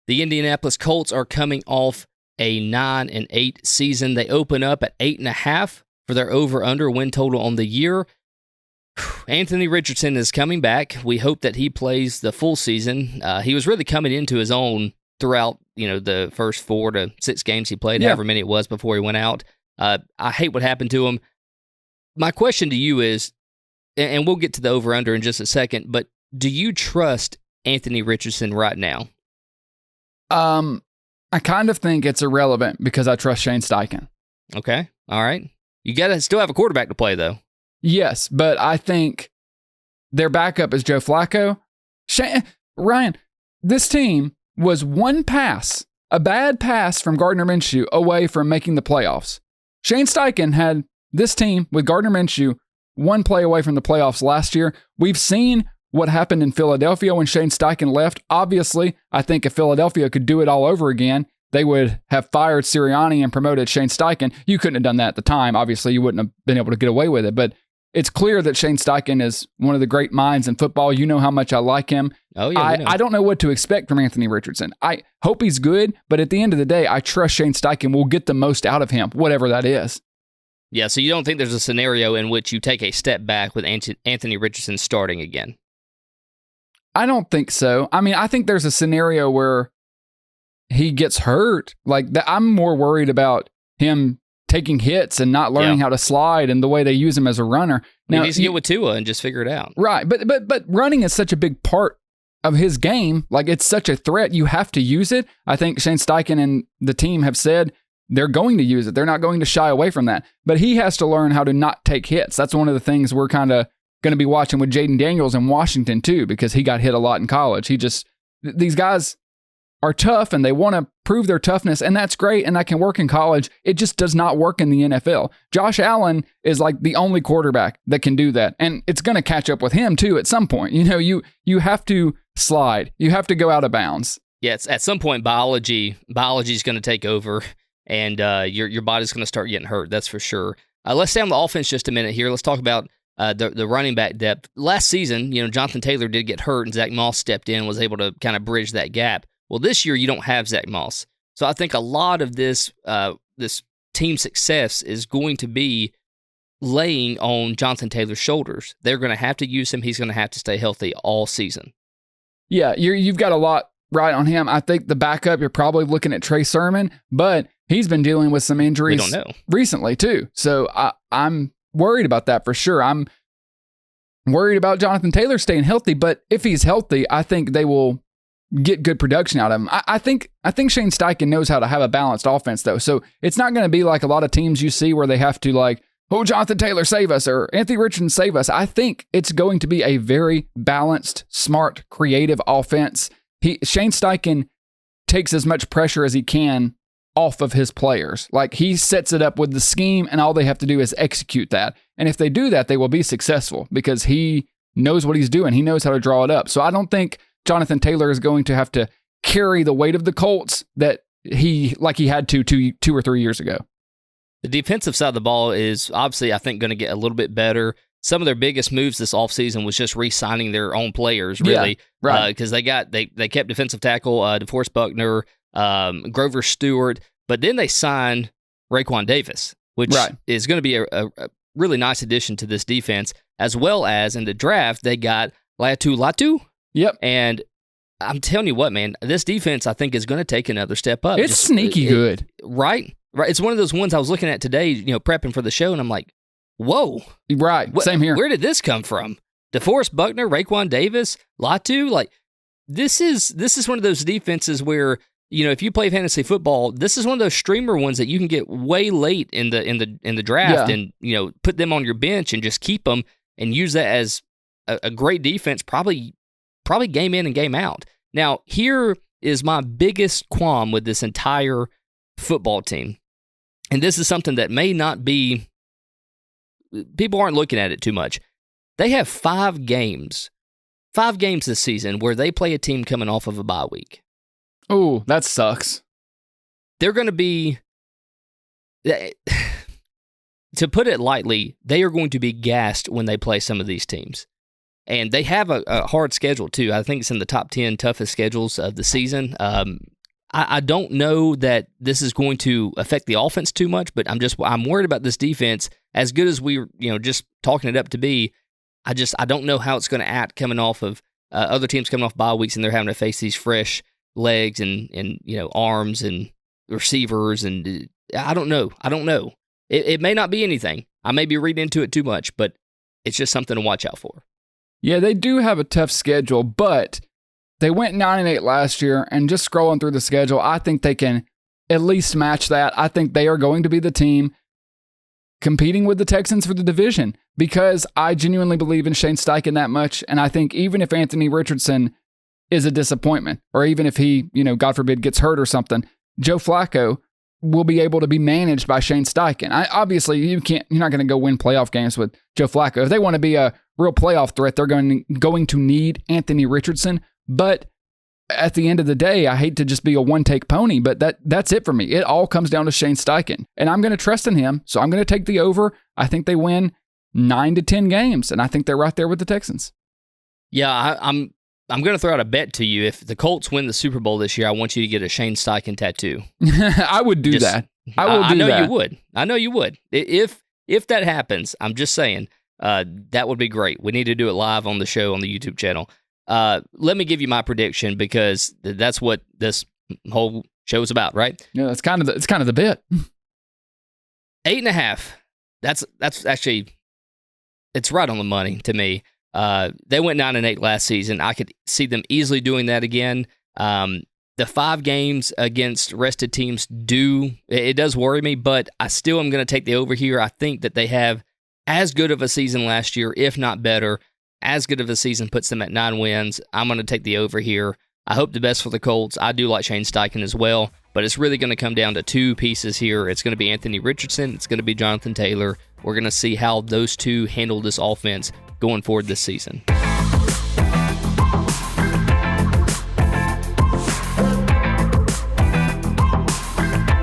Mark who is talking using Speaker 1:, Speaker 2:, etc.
Speaker 1: The Indianapolis Colts are coming off a 9-8 season. They open up at 8.5 for their over-under win total on the year. Anthony Richardson is coming back. We hope that he plays the full season. He was really coming into his own throughout, the first 4 to 6 games he played, however many it was before he went out. I hate what happened to him. My question to you is, and we'll get to the over-under in just a second, but do you trust Anthony Richardson right now?
Speaker 2: I kind of think it's irrelevant because I trust Shane Steichen.
Speaker 1: Okay, all right. You got to still have a quarterback to play, though.
Speaker 2: Yes, but I think their backup is Joe Flacco. Ryan, this team was one pass, a bad pass from Gardner Minshew away from making the playoffs. Shane Steichen had this team with Gardner Minshew one play away from the playoffs last year. We've seen what happened in Philadelphia when Shane Steichen left. Obviously, I think if Philadelphia could do it all over again, they would have fired Sirianni and promoted Shane Steichen. You couldn't have done that at the time. Obviously, you wouldn't have been able to get away with it, but it's clear that Shane Steichen is one of the great minds in football. You know how much I like him.
Speaker 1: Oh, yeah,
Speaker 2: I don't know what to expect from Anthony Richardson. I hope he's good, but at the end of the day, I trust Shane Steichen will get the most out of him, whatever that is.
Speaker 1: Yeah, so you don't think there's a scenario in which you take a step back with Anthony Richardson starting again?
Speaker 2: I don't think so. I mean, I think there's a scenario where he gets hurt. I'm more worried about him taking hits and not learning how to slide and the way they use him as a runner.
Speaker 1: Now, he needs to get with Tua and just figure it out.
Speaker 2: Right, but running is such a big part of his game. It's such a threat. You have to use it. I think Shane Steichen and the team have said they're going to use it. They're not going to shy away from that. But he has to learn how to not take hits. That's one of the things we're kind of going to be watching with Jaden Daniels in Washington too, because he got hit a lot in college. These guys are tough and they want to prove their toughness, and that's great, and that can work in college. It just does not work in the NFL. Josh Allen is the only quarterback that can do that, and it's going to catch up with him too at some point. You have to slide. You have to go out of bounds.
Speaker 1: Yeah, at some point biology is going to take over, and your body's going to start getting hurt. That's for sure. Let's stay on the offense just a minute here. Let's talk about the running back depth. Last season, Jonathan Taylor did get hurt, and Zach Moss stepped in and was able to kind of bridge that gap. Well, this year you don't have Zach Moss. So I think a lot of this team success is going to be laying on Jonathan Taylor's shoulders. They're going to have to use him. He's going to have to stay healthy all season. Yeah,
Speaker 2: you've got a lot right on him. I think the backup, you're probably looking at Trey Sermon, but he's been dealing with some injuries recently too. So I'm worried about that for sure. I'm worried about Jonathan Taylor staying healthy, but if he's healthy, I think they will get good production out of him. I think Shane Steichen knows how to have a balanced offense, though. So it's not going to be like a lot of teams you see where they have to Jonathan Taylor save us or Anthony Richardson save us. I think it's going to be a very balanced, smart, creative offense. Shane Steichen takes as much pressure as he can off of his players. He sets it up with the scheme, and all they have to do is execute that. And if they do that, they will be successful because he knows what he's doing. He knows how to draw it up. So I don't think Jonathan Taylor is going to have to carry the weight of the Colts that he had to 2 or 3 years ago.
Speaker 1: The defensive side of the ball is obviously, I think, going to get a little bit better. Some of their biggest moves this offseason was just re-signing their own players, really.
Speaker 2: Yeah, right.
Speaker 1: Because they kept defensive tackle DeForest Buckner, Grover Stewart, but then they signed Raekwon Davis, which is going to be a really nice addition to this defense, as well as in the draft, they got Latu.
Speaker 2: Yep.
Speaker 1: And I'm telling you what, man, this defense, I think, is going to take another step up.
Speaker 2: It's sneaky good.
Speaker 1: Right? It's one of those ones I was looking at today, prepping for the show, and I'm like, whoa.
Speaker 2: Right. Same here.
Speaker 1: Where did this come from? DeForest Buckner, Raekwon Davis, Latu? This is one of those defenses where, if you play fantasy football, this is one of those streamer ones that you can get way late in the draft and, put them on your bench and just keep them and use that as a great defense, probably game in and game out. Now, here is my biggest qualm with this entire football team. And this is something that may not be, people aren't looking at it too much. They have 5 games this season where they play a team coming off of a bye week.
Speaker 2: Oh, that sucks.
Speaker 1: They're going to be, to put it lightly, they are going to be gassed when they play some of these teams. And they have a hard schedule, too. I think it's in the top 10 toughest schedules of the season. I don't know that this is going to affect the offense too much, but I'm worried about this defense. As good as we, just talking it up to be, I don't know how it's going to act coming off of other teams coming off bye weeks and they're having to face these fresh legs and arms and receivers, and I don't know. It may not be anything. I may be reading into it too much, but it's just something to watch out for.
Speaker 2: Yeah, they do have a tough schedule, but they went 9-8 last year, and just scrolling through the schedule, I think they can at least match that. I think they are going to be the team competing with the Texans for the division, because I genuinely believe in Shane Steichen that much, and I think even if Anthony Richardson is a disappointment, or even if he, God forbid, gets hurt or something, Joe Flacco will be able to be managed by Shane Steichen. Obviously, you're not going to go win playoff games with Joe Flacco. If they want to be a real playoff threat, they're going to need Anthony Richardson. But at the end of the day, I hate to just be a one-take pony, but that's it for me. It all comes down to Shane Steichen. And I'm going to trust in him, so I'm going to take the over. I think they win 9 to 10 games, and I think they're right there with the Texans.
Speaker 1: Yeah, I'm going to throw out a bet to you. If the Colts win the Super Bowl this year, I want you to get a Shane Steichen tattoo.
Speaker 2: I would do that. I
Speaker 1: know
Speaker 2: that.
Speaker 1: You would. I know you would. If that happens, I'm just saying, that would be great. We need to do it live on the show on the YouTube channel. Let me give you my prediction, because that's what this whole show is about, right?
Speaker 2: Yeah, it's kind of the bit.
Speaker 1: 8.5. That's actually, it's right on the money to me. They went 9-8 last season. I could see them easily doing that again. The 5 games against rested teams it does worry me, but I still am going to take the over here. I think that they have as good of a season last year, if not better. As good of a season puts them at 9 wins. I'm going to take the over here. I hope the best for the Colts. I do like Shane Steichen as well, but it's really going to come down to 2 pieces here. It's going to be Anthony Richardson. It's going to be Jonathan Taylor. We're going to see how those 2 handle this offense going forward this season.